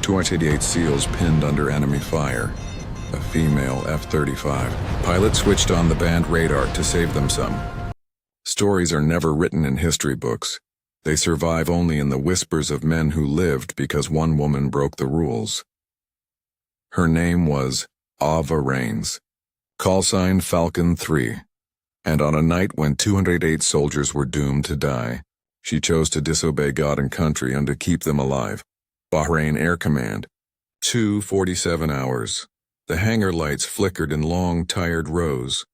28 SEALs pinned under enemy fire. A female F-35 pilot switched on the band radar to save them some. Stories are never written in history books. They survive only in the whispers of men who lived because one woman broke the rules. Her name was Ava Raines, call sign Falcon 3. And on a night when 208 soldiers were doomed to die, she chose to disobey God and country and to keep them alive. Bahrain Air Command. 2:47 hours. The hangar lights flickered in long, tired rows.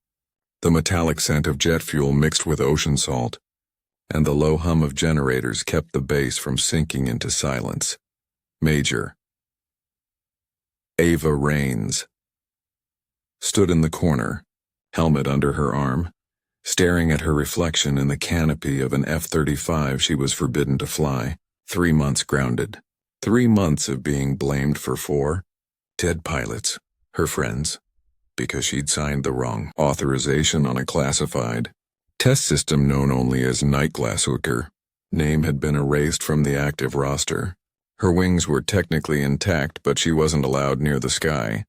The metallic scent of jet fuel mixed with ocean salt, and the low hum of generators kept the base from sinking into silence. Major Ava Raines stood in the corner, helmet under her arm, staring at her reflection in the canopy of an F-35 she was forbidden to fly. 3 months grounded. 3 months of being blamed for 4 dead pilots, her friends, because she'd signed the wrong authorization on a classified test system known only as Nightglass. Name had been erased from the active roster. Her wings were technically intact, but she wasn't allowed near the sky.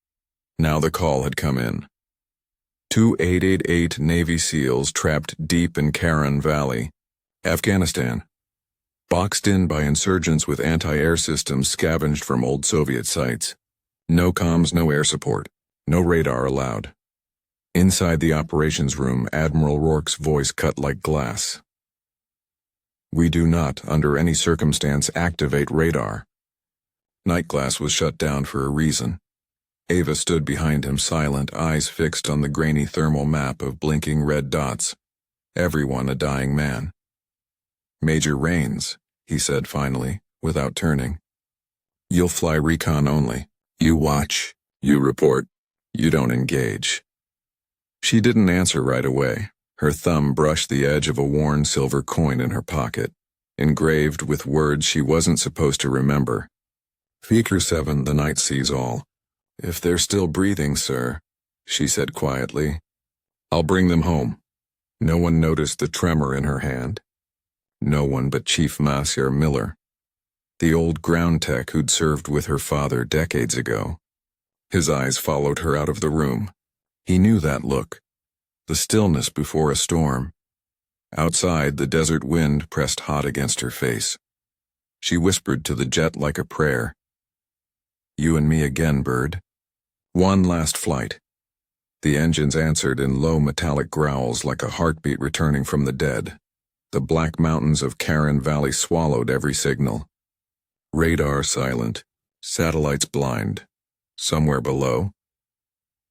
Now the call had come in. 2888 Navy SEALs trapped deep in Karen Valley, Afghanistan. Boxed in by insurgents with anti-air systems scavenged from old Soviet sites. No comms, no air support, no radar allowed. Inside the operations room, Admiral Rourke's voice cut like glass. We do not, under any circumstance, activate radar. Nightglass was shut down for a reason. Ava stood behind him, silent, eyes fixed on the grainy thermal map of blinking red dots. Everyone a dying man. Major Raines, he said finally, without turning. You'll fly recon only. You watch, you report, you don't engage. She didn't answer right away. Her thumb brushed the edge of a worn silver coin in her pocket, engraved with words she wasn't supposed to remember. Figure 7, the night sees all. If they're still breathing, sir, she said quietly. I'll bring them home. No one noticed the tremor in her hand. No one but Chief Monsieur Miller, the old ground tech who'd served with her father decades ago. His eyes followed her out of the room. He knew that look. The stillness before a storm. Outside, the desert wind pressed hot against her face. She whispered to the jet like a prayer. You and me again, bird. One last flight. The engines answered in low metallic growls like a heartbeat returning from the dead. The black mountains of Karen Valley swallowed every signal. Radar silent. Satellites blind. Somewhere below,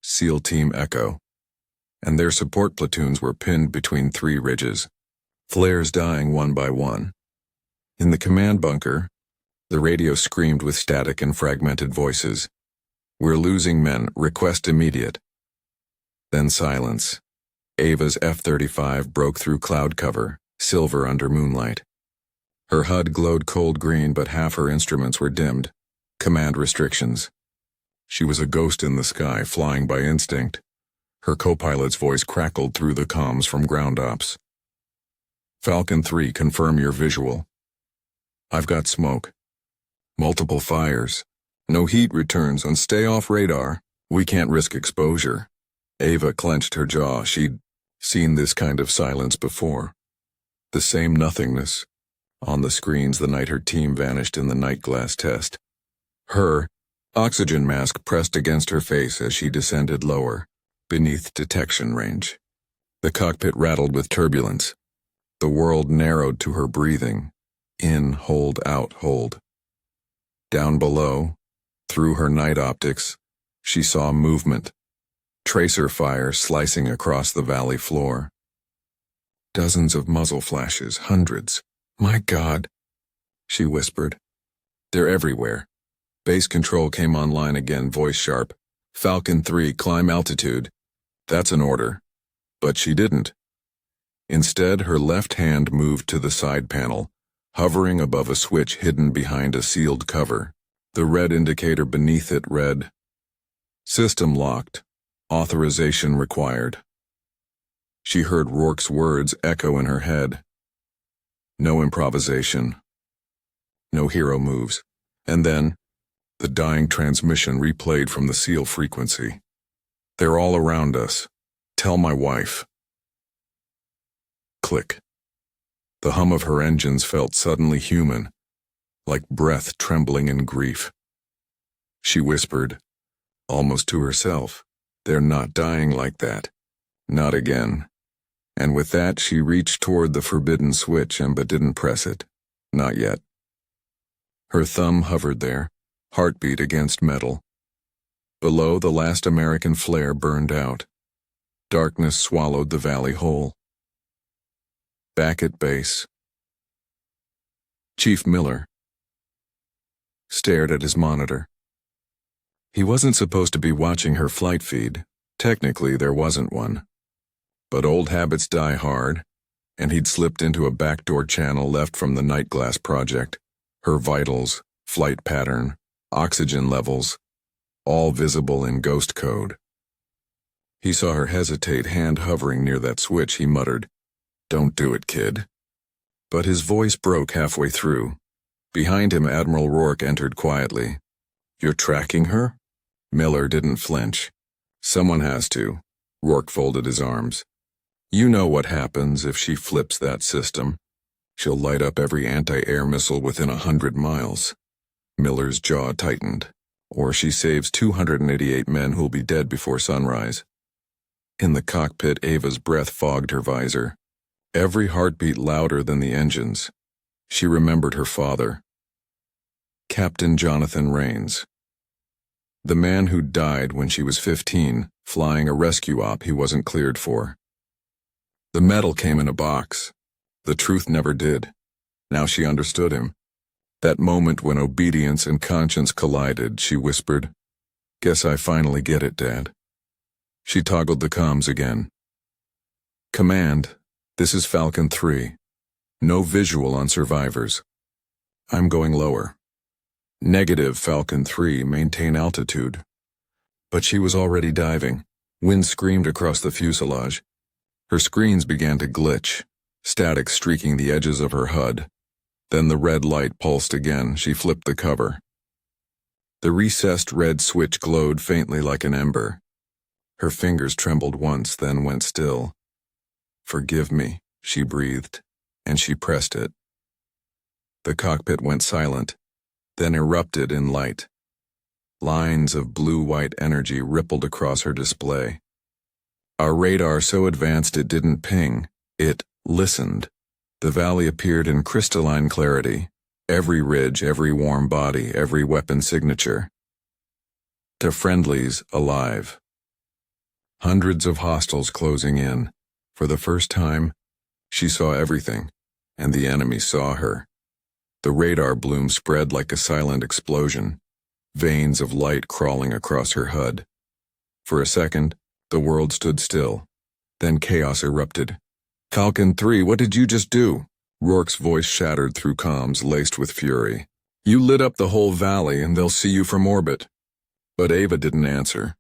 SEAL Team Echo, and their support platoons were pinned between 3 ridges, flares dying one by one. In the command bunker, the radio screamed with static and fragmented voices. We're losing men, request immediate. Then silence. Ava's F-35 broke through cloud cover, silver under moonlight. Her HUD glowed cold green, but half her instruments were dimmed. Command restrictions. She was a ghost in the sky, flying by instinct. Her co-pilot's voice crackled through the comms from ground ops. Falcon 3, confirm your visual. I've got smoke. Multiple fires. No heat returns, and stay off radar. We can't risk exposure. Ava clenched her jaw. She'd seen this kind of silence before. The same nothingness. On the screens the night her team vanished in the Nightglass test. Her oxygen mask pressed against her face as she descended lower, beneath detection range. The cockpit rattled with turbulence. The world narrowed to her breathing. In, hold, out, hold. Down below, through her night optics, she saw movement. Tracer fire slicing across the valley floor. Dozens of muzzle flashes, hundreds. My God, she whispered. They're everywhere. Base control came online again, voice sharp. Falcon 3, climb altitude. That's an order. But she didn't. Instead, her left hand moved to the side panel, hovering above a switch hidden behind a sealed cover. The red indicator beneath it read, System locked. Authorization required. She heard Rourke's words echo in her head. No improvisation. No hero moves. And then, The dying transmission replayed from the SEAL frequency. They're all around us. Tell my wife. Click. The hum of her engines felt suddenly human, like breath trembling in grief. She whispered, almost to herself, "They're not dying like that. Not again." And with that she reached toward the forbidden switch but didn't press it. Not yet. Her thumb hovered there, heartbeat against metal. Below, the last American flare burned out. Darkness swallowed the valley whole. Back at base, Chief Miller stared at his monitor. He wasn't supposed to be watching her flight feed. Technically, there wasn't one. But old habits die hard, and he'd slipped into a backdoor channel left from the Nightglass project. Her vitals, flight pattern, oxygen levels, all visible in ghost code. He saw her hesitate, hand hovering near that switch. He muttered, "Don't do it, kid." But his voice broke halfway through. Behind him, Admiral Rourke entered quietly. "You're tracking her?" Miller didn't flinch. "Someone has to." Rourke folded his arms. "You know what happens if she flips that system. She'll light up every anti-air missile within 100 miles. Miller's jaw tightened. Or she saves 288 men who'll be dead before sunrise. In the cockpit, Ava's breath fogged her visor. Every heartbeat louder than the engines. She remembered her father. Captain Jonathan Raines. The man who died when she was 15, flying a rescue op he wasn't cleared for. The medal came in a box. The truth never did. Now she understood him. That moment when obedience and conscience collided, she whispered, "Guess I finally get it, Dad." She toggled the comms again. "Command, this is Falcon 3. No visual on survivors. I'm going lower." "Negative, Falcon 3, maintain altitude." But she was already diving. Wind screamed across the fuselage. Her screens began to glitch, static streaking the edges of her HUD. Then the red light pulsed again. She flipped the cover. The recessed red switch glowed faintly like an ember. Her fingers trembled once, then went still. "Forgive me," she breathed, and she pressed it. The cockpit went silent, then erupted in light. Lines of blue-white energy rippled across her display. Our radar so advanced it didn't ping, it listened. The valley appeared in crystalline clarity. Every ridge, every warm body, every weapon signature. To friendlies, alive. Hundreds of hostiles closing in. For the first time, she saw everything, and the enemy saw her. The radar bloom spread like a silent explosion, veins of light crawling across her HUD. For a second, the world stood still. Then chaos erupted. "Falcon 3, what did you just do?" Rourke's voice shattered through comms laced with fury. "You lit up the whole valley and they'll see you from orbit." But Ava didn't answer.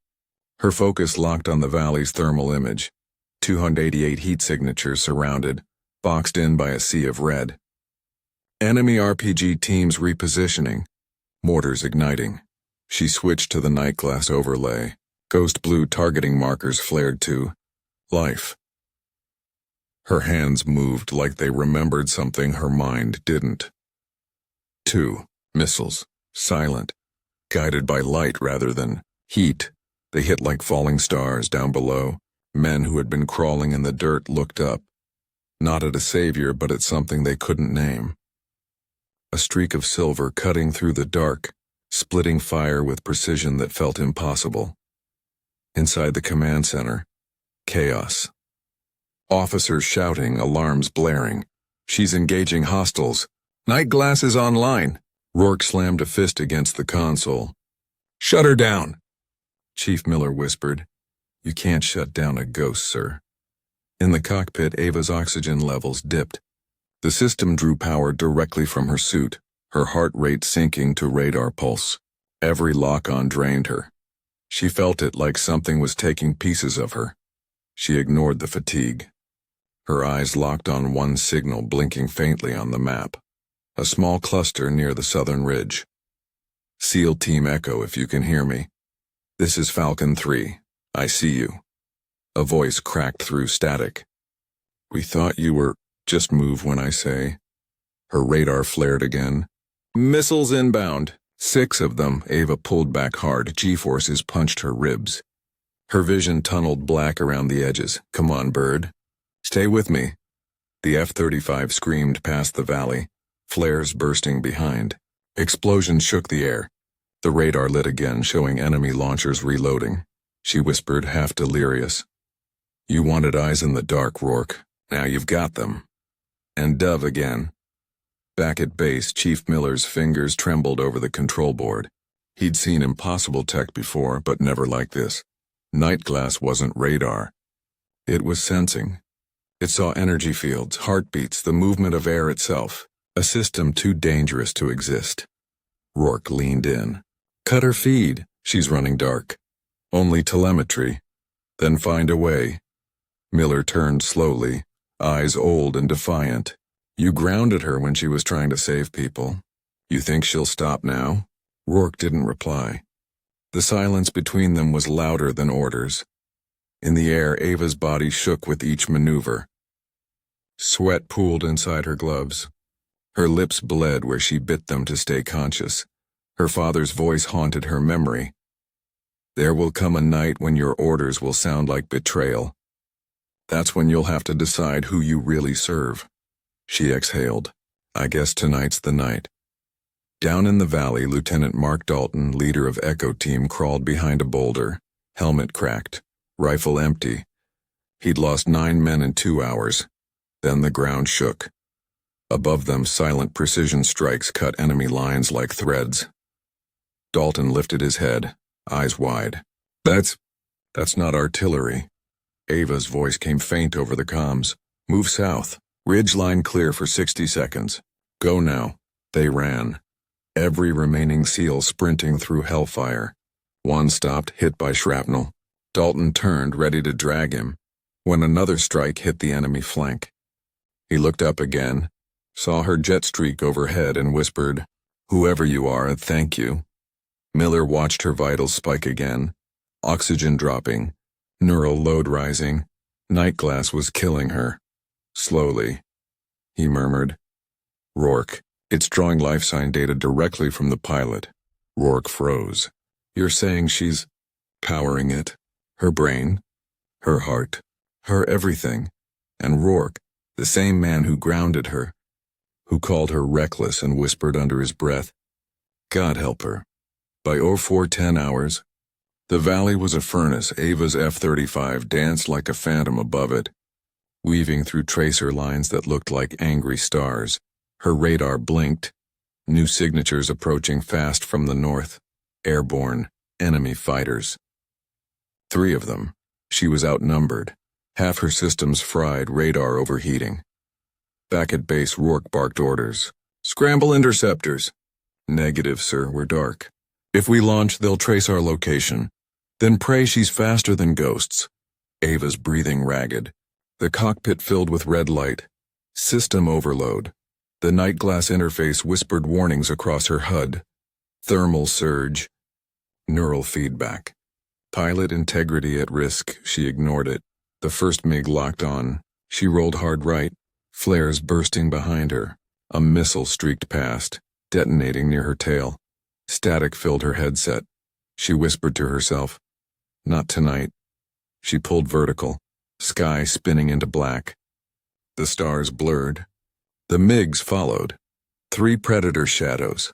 Her focus locked on the valley's thermal image. 288 heat signatures surrounded, boxed in by a sea of red. Enemy RPG teams repositioning, mortars igniting. She switched to the Nightglass overlay. Ghost blue targeting markers flared to life. Her hands moved like they remembered something her mind didn't. 2 missiles, silent, guided by light rather than heat. They hit like falling stars down below. Men who had been crawling in the dirt looked up, not at a savior but at something they couldn't name. A streak of silver cutting through the dark, splitting fire with precision that felt impossible. Inside the command center, chaos. Officers shouting, alarms blaring. "She's engaging hostiles. Nightglass is online." Rourke slammed a fist against the console. "Shut her down," Chief Miller whispered. "You can't shut down a ghost, sir." In the cockpit, Ava's oxygen levels dipped. The system drew power directly from her suit, her heart rate sinking to radar pulse. Every lock-on drained her. She felt it like something was taking pieces of her. She ignored the fatigue. Her eyes locked on one signal blinking faintly on the map. A small cluster near the southern ridge. SEAL Team Echo, if you can hear me. This is Falcon 3. I see you. A voice cracked through static. We thought you were... Just move when I say. Her radar flared again. Missiles inbound. 6 of them. Ava pulled back hard. G-forces punched her ribs. Her vision tunneled black around the edges. Come on, bird. Stay with me. The F-35 screamed past the valley, flares bursting behind. Explosions shook the air. The radar lit again, showing enemy launchers reloading. She whispered, half delirious. You wanted eyes in the dark, Rourke. Now you've got them. And Dove again. Back at base, Chief Miller's fingers trembled over the control board. He'd seen impossible tech before, but never like this. Nightglass wasn't radar. It was sensing. It saw energy fields, heartbeats, the movement of air itself, a system too dangerous to exist. Rourke leaned in. Cut her feed. She's running dark. Only telemetry. Then find a way. Miller turned slowly, eyes old and defiant. You grounded her when she was trying to save people. You think she'll stop now? Rourke didn't reply. The silence between them was louder than orders. In the air, Ava's body shook with each maneuver. Sweat pooled inside her gloves. Her lips bled where she bit them to stay conscious. Her father's voice haunted her memory. There will come a night when your orders will sound like betrayal. That's when you'll have to decide who you really serve. She exhaled. I guess tonight's the night. Down in the valley, Lieutenant Mark Dalton, leader of Echo Team, crawled behind a boulder, helmet cracked, rifle empty. He'd lost 9 men in 2 hours. Then the ground shook. Above them, silent precision strikes cut enemy lines like threads. Dalton lifted his head, eyes wide. That's not artillery. Ava's voice came faint over the comms. Move south. Ridge line clear for 60 seconds. Go now. They ran. Every remaining SEAL sprinting through hellfire. One stopped, hit by shrapnel. Dalton turned, ready to drag him, when another strike hit the enemy flank. He looked up again, saw her jet streak overhead and whispered, Whoever you are, thank you. Miller watched her vitals spike again. Oxygen dropping. Neural load rising. Nightglass was killing her. Slowly. He murmured. Rourke, it's drawing life sign data directly from the pilot. Rourke froze. You're saying she's powering it? Her brain? Her heart? Her everything? And Rourke, the same man who grounded her, who called her reckless and whispered under his breath, God help her. By 0410 hours, the valley was a furnace. Ava's F-35 danced like a phantom above it, weaving through tracer lines that looked like angry stars. Her radar blinked, new signatures approaching fast from the north, airborne, enemy fighters. 3 of them. She was outnumbered, half her systems fried, radar overheating. Back at base, Rourke barked orders. Scramble interceptors. Negative, sir, we're dark. If we launch, they'll trace our location. Then pray she's faster than ghosts. Ava's breathing ragged. The cockpit filled with red light. System overload. The Nightglass interface whispered warnings across her HUD. Thermal surge. Neural feedback. Pilot integrity at risk. She ignored it. The first MiG locked on. She rolled hard right. Flares bursting behind her. A missile streaked past, detonating near her tail. Static filled her headset. She whispered to herself, Not tonight. She pulled vertical, sky spinning into black. The stars blurred. The MiGs followed. 3 Predator shadows.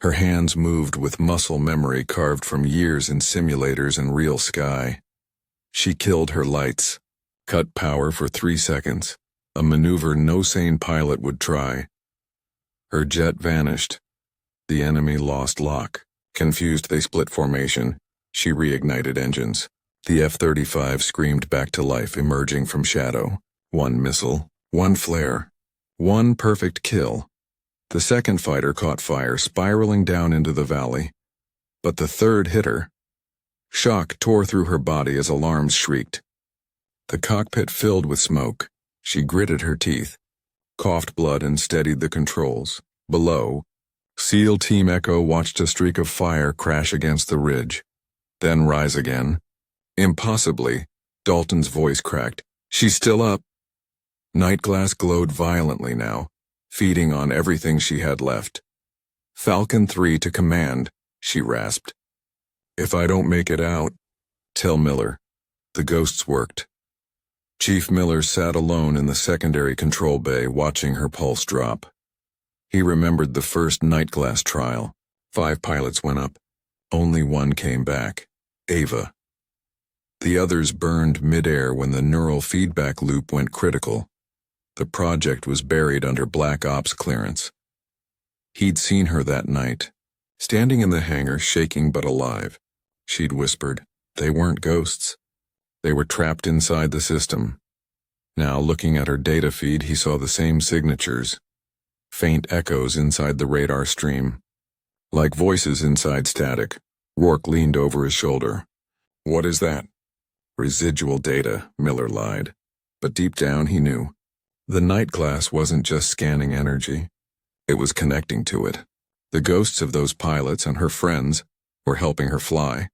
Her hands moved with muscle memory carved from years in simulators and real sky. She killed her lights, cut power for 3 seconds, a maneuver no sane pilot would try. Her jet vanished. The enemy lost lock. Confused, they split formation. She reignited engines. The F-35 screamed back to life, emerging from shadow. 1 missile, 1 flare, 1 perfect kill. The second fighter caught fire, spiraling down into the valley. But the third hit her. Shock tore through her body as alarms shrieked. The cockpit filled with smoke. She gritted her teeth, coughed blood and steadied the controls. Below, SEAL Team Echo watched a streak of fire crash against the ridge, then rise again. Impossibly, Dalton's voice cracked. She's still up. Nightglass glowed violently now, feeding on everything she had left. Falcon 3 to command, she rasped. If I don't make it out, tell Miller. The ghosts worked. Chief Miller sat alone in the secondary control bay watching her pulse drop. He remembered the first Nightglass trial. 5 pilots went up. Only one came back. Ava. The others burned midair when the neural feedback loop went critical. The project was buried under Black Ops clearance. He'd seen her that night, standing in the hangar shaking but alive. She'd whispered, they weren't ghosts. They were trapped inside the system. Now, looking at her data feed, he saw the same signatures. Faint echoes inside the radar stream. Like voices inside static. Rourke leaned over his shoulder. What is that? Residual data, Miller lied. But deep down he knew. The Nightglass wasn't just scanning energy. It was connecting to it. The ghosts of those pilots and her friends were helping her fly.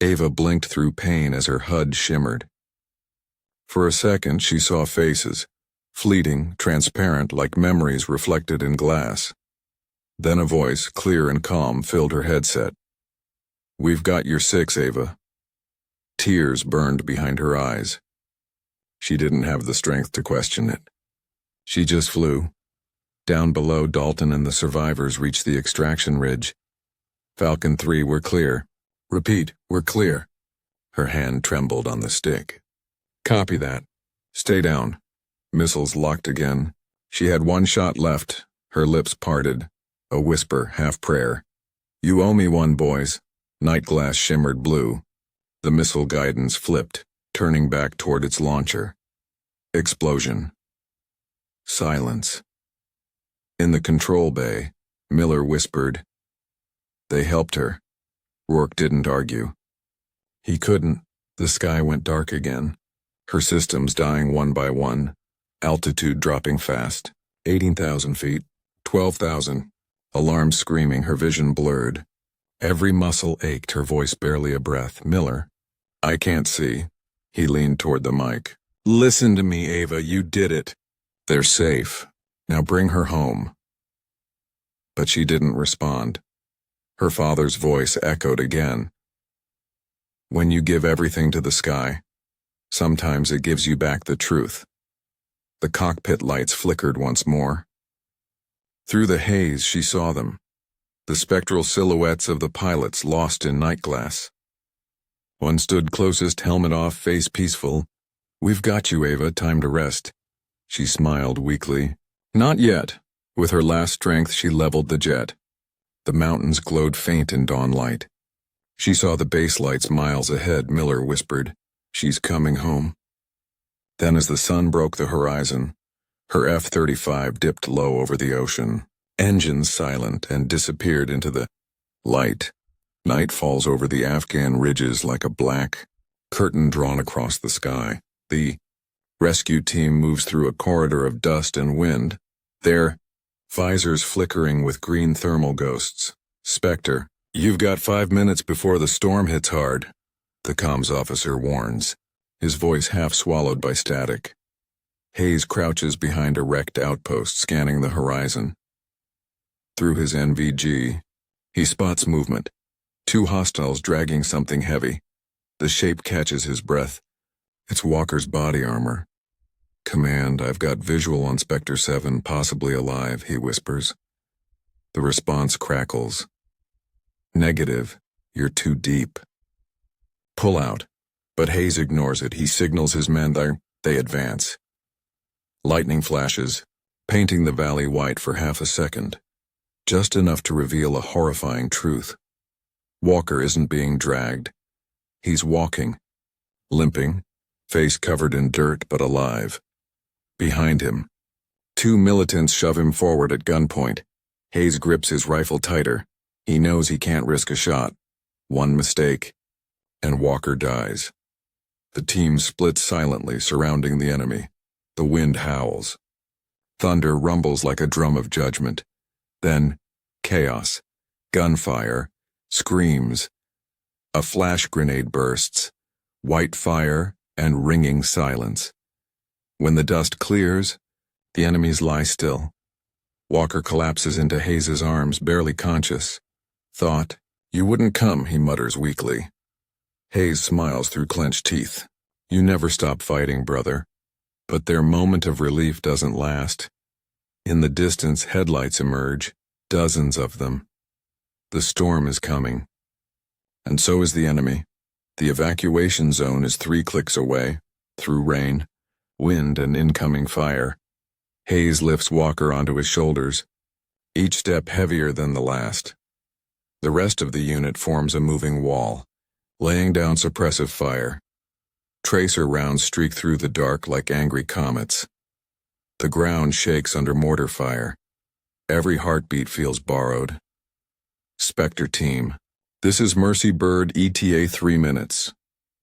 Ava blinked through pain as her HUD shimmered. For a second she saw faces, fleeting, transparent like memories reflected in glass. Then a voice, clear and calm, filled her headset. We've got your 6, Ava. Tears burned behind her eyes. She didn't have the strength to question it. She just flew. Down below, Dalton and the survivors reached the extraction ridge. Falcon 3, we're clear. Repeat, we're clear. Her hand trembled on the stick. Copy that. Stay down. Missiles locked again. She had 1 shot left, her lips parted, a whisper, half prayer. You owe me one, boys. Nightglass shimmered blue. The missile guidance flipped, turning back toward its launcher. Explosion. Silence. In the control bay, Miller whispered. They helped her. Rourke didn't argue. He couldn't. The sky went dark again. Her systems dying one by one. Altitude dropping fast. 18,000 feet. 12,000. Alarms screaming, her vision blurred. Every muscle ached, her voice barely a breath. Miller. I can't see. He leaned toward the mic. Listen to me, Ava, you did it. They're safe. Now bring her home. But she didn't respond. Her father's voice echoed again. When you give everything to the sky, sometimes it gives you back the truth. The cockpit lights flickered once more. Through the haze she saw them, the spectral silhouettes of the pilots lost in Nightglass. One stood closest, helmet off, face peaceful. We've got you, Ava, time to rest. She smiled weakly. Not yet. With her last strength she leveled the jet. The mountains glowed faint in dawn light. She saw the base lights miles ahead. Miller whispered, she's coming home. Then as the sun broke the horizon, her F-35 dipped low over the ocean, engines silent, and disappeared into the light. Night falls over the Afghan ridges like a black curtain drawn across the sky. The rescue team moves through a corridor of dust and wind, their visors flickering with green thermal ghosts. Spectre, you've got 5 minutes before the storm hits hard, the comms officer warns, his voice half swallowed by static. Hayes crouches behind a wrecked outpost, scanning the horizon. Through his NVG, he spots movement. 2 hostiles dragging something heavy. The shape catches his breath. It's Walker's body armor. Command, I've got visual on Spectre 7, possibly alive, he whispers. The response crackles. Negative, you're too deep. Pull out. But Hayes ignores it. He signals his men. They advance. Lightning flashes, painting the valley white for half a second. Just enough to reveal a horrifying truth. Walker isn't being dragged. He's walking, limping, face covered in dirt but alive. Behind him, 2 militants shove him forward at gunpoint. Hayes grips his rifle tighter. He knows he can't risk a shot. One mistake, and Walker dies. The team splits silently, surrounding the enemy. The wind howls. Thunder rumbles like a drum of judgment. Then, Chaos. Gunfire. Screams. A flash grenade bursts. White fire and ringing silence. When the dust clears, the enemies lie still. Walker collapses into Hayes's arms, barely conscious. Thought, "You wouldn't come," he mutters weakly. Hayes smiles through clenched teeth. "You never stop fighting, brother." But their moment of relief doesn't last. In the distance, headlights emerge, dozens of them. The storm is coming. And so is the enemy. The evacuation zone is 3 clicks away, through rain, wind, and incoming fire. Hayes lifts Walker onto his shoulders, each step heavier than the last. The rest of the unit forms a moving wall, laying down suppressive fire. Tracer rounds streak through the dark like angry comets. The ground shakes under mortar fire. Every heartbeat feels borrowed. Spectre team. This is Mercy Bird ETA 3 minutes.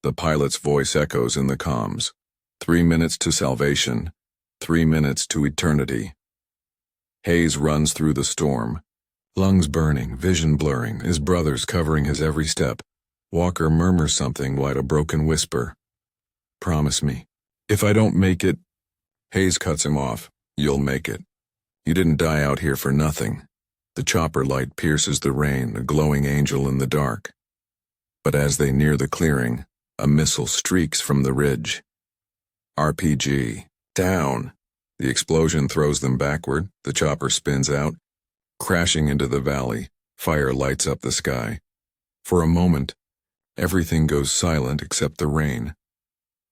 The pilot's voice echoes in the comms. 3 minutes to salvation. 3 minutes to eternity. Hayes runs through the storm. Lungs burning, vision blurring, his brothers covering his every step. Walker murmurs something like a broken whisper. "Promise me. If I don't make it..." Hayes cuts him off. "You'll make it. You didn't die out here for nothing." The chopper light pierces the rain, a glowing angel in the dark. But as they near the clearing, a missile streaks from the ridge. RPG. Down. The explosion throws them backward. The chopper spins out, crashing into the valley. Fire lights up the sky. For a moment, everything goes silent except the rain.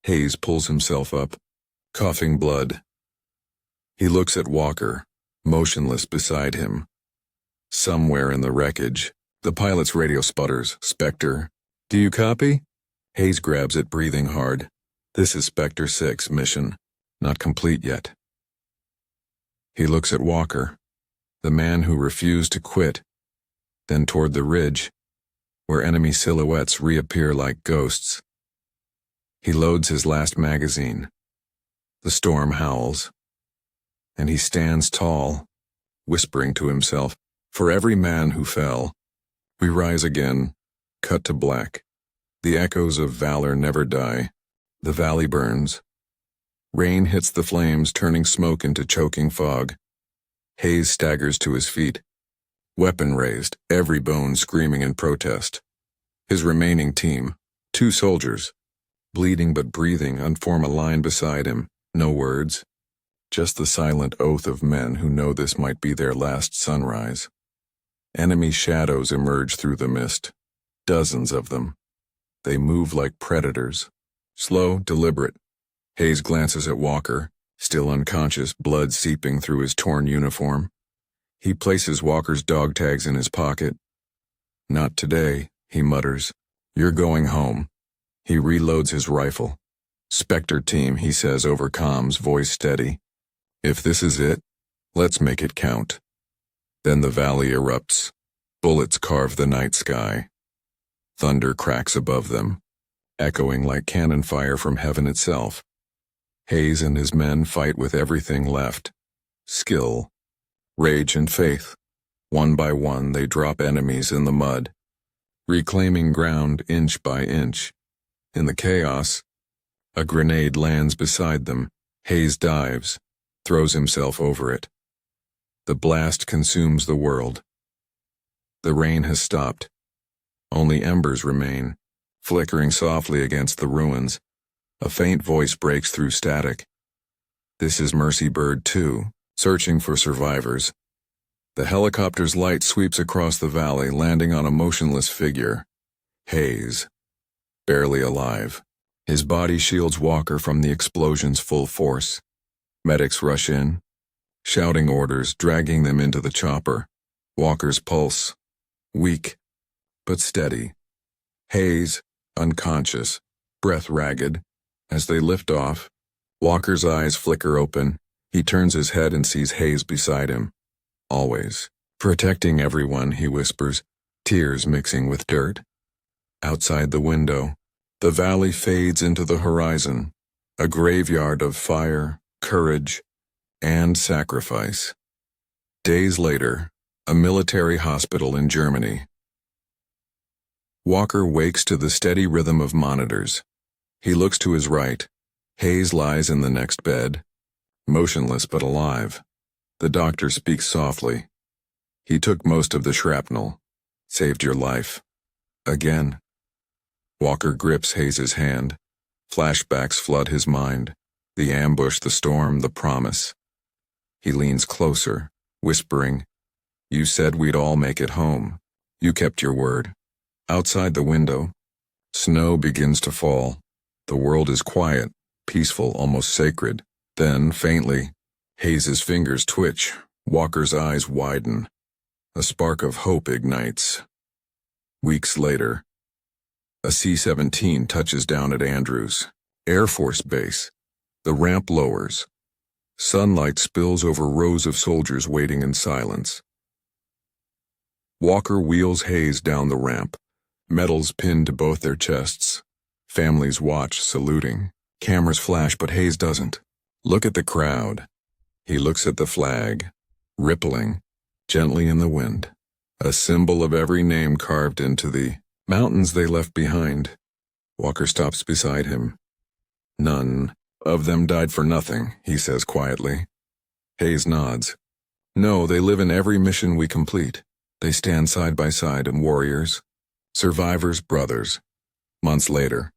Hayes pulls himself up, coughing blood. He looks at Walker, motionless beside him. Somewhere in the wreckage, the pilot's radio sputters. "Spectre, do you copy?" Hayes grabs it, breathing hard. "This is Spectre 6 mission. Not complete yet." He looks at Walker, the man who refused to quit, then toward the ridge, where enemy silhouettes reappear like ghosts. He loads his last magazine. The storm howls, and he stands tall, whispering to himself, "For every man who fell, we rise again." Cut to black. The echoes of valor never die. The valley burns. Rain hits the flames, turning smoke into choking fog. Hayes staggers to his feet, weapon raised, every bone screaming in protest. His remaining team, 2 soldiers, bleeding but breathing, unform a line beside him. No words, just the silent oath of men who know this might be their last sunrise. Enemy shadows emerge through the mist, dozens of them. They move like predators, slow, deliberate. Hayes glances at Walker, still unconscious, blood seeping through his torn uniform. He places Walker's dog tags in his pocket. "Not today," he mutters. "You're going home." He reloads his rifle. "Spectre team," he says over comms, voice steady. "If this is it, let's make it count." Then the valley erupts. Bullets carve the night sky. Thunder cracks above them, echoing like cannon fire from heaven itself. Hayes and his men fight with everything left. Skill, rage, and faith. One by one, they drop enemies in the mud, reclaiming ground inch by inch. In the chaos, a grenade lands beside them. Hayes dives, throws himself over it. The blast consumes the world. The rain has stopped. Only embers remain, flickering softly against the ruins. A faint voice breaks through static. "This is Mercy Bird 2, searching for survivors." The helicopter's light sweeps across the valley, landing on a motionless figure. Hayes, barely alive. His body shields Walker from the explosion's full force. Medics rush in, shouting orders, dragging them into the chopper. Walker's pulse, weak, but steady. Hayes, unconscious, breath ragged. As they lift off, Walker's eyes flicker open. He turns his head and sees Hayes beside him. "Always. Protecting everyone," he whispers, tears mixing with dirt. Outside the window, the valley fades into the horizon, a graveyard of fire, courage, and sacrifice. Days later, A military hospital in Germany. Walker wakes to the steady rhythm of monitors. He looks to his right. Hayes lies in the next bed, motionless but alive. The doctor speaks softly. He took most of the shrapnel. Saved your life. Again. Walker grips Hayes's hand. Flashbacks flood his mind. The ambush, the storm, the promise. He leans closer, whispering, "You said we'd all make it home. You kept your word." Outside the window, snow begins to fall. The world is quiet, peaceful, almost sacred. Then, faintly, Hayes's fingers twitch. Walker's eyes widen. A spark of hope ignites. Weeks later, a C-17 touches down at Andrews Air Force Base. The ramp lowers. Sunlight spills over rows of soldiers waiting in silence. Walker wheels Hayes down the ramp. Medals pinned to both their chests. Families watch, saluting. Cameras flash, but Hayes doesn't. Look at the crowd. He looks at the flag, rippling, gently in the wind. A symbol of every name carved into the mountains they left behind. Walker stops beside him. "None of them died for nothing," he says quietly. Hayes nods. "No, they live in every mission we complete. They stand side by side and warriors. Survivors, brothers." Months later,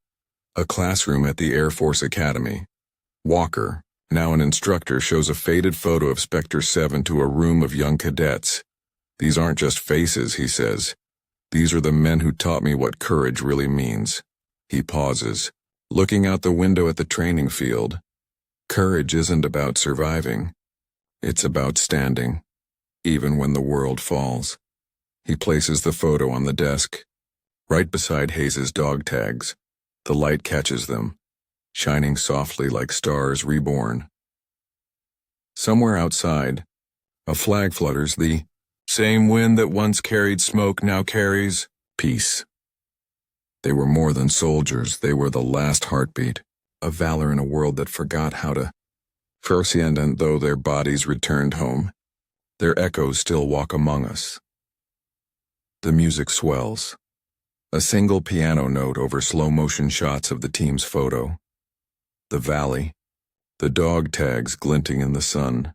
a classroom at the Air Force Academy. Walker, now an instructor, shows a faded photo of Spectre 7 to a room of young cadets. "These aren't just faces," he says. "These are the men who taught me what courage really means." He pauses, looking out the window at the training field. Courage isn't about surviving. It's about standing, even when the world falls. He places the photo on the desk, right beside Hayes's dog tags. The light catches them, shining softly like stars reborn. Somewhere outside, a flag flutters. The same wind that once carried smoke now carries peace. They were more than soldiers. They were the last heartbeat of valor in a world that forgot how to proceed, and though their bodies returned home, their echoes still walk among us. The music swells. A single piano note over slow-motion shots of the team's photo. The valley, the dog tags glinting in the sun.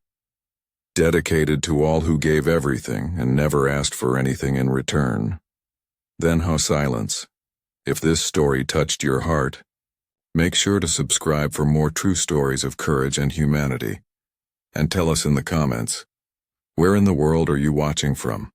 Dedicated to all who gave everything and never asked for anything in return. Then how silence. If this story touched your heart, make sure to subscribe for more true stories of courage and humanity. And tell us in the comments, where in the world are you watching from?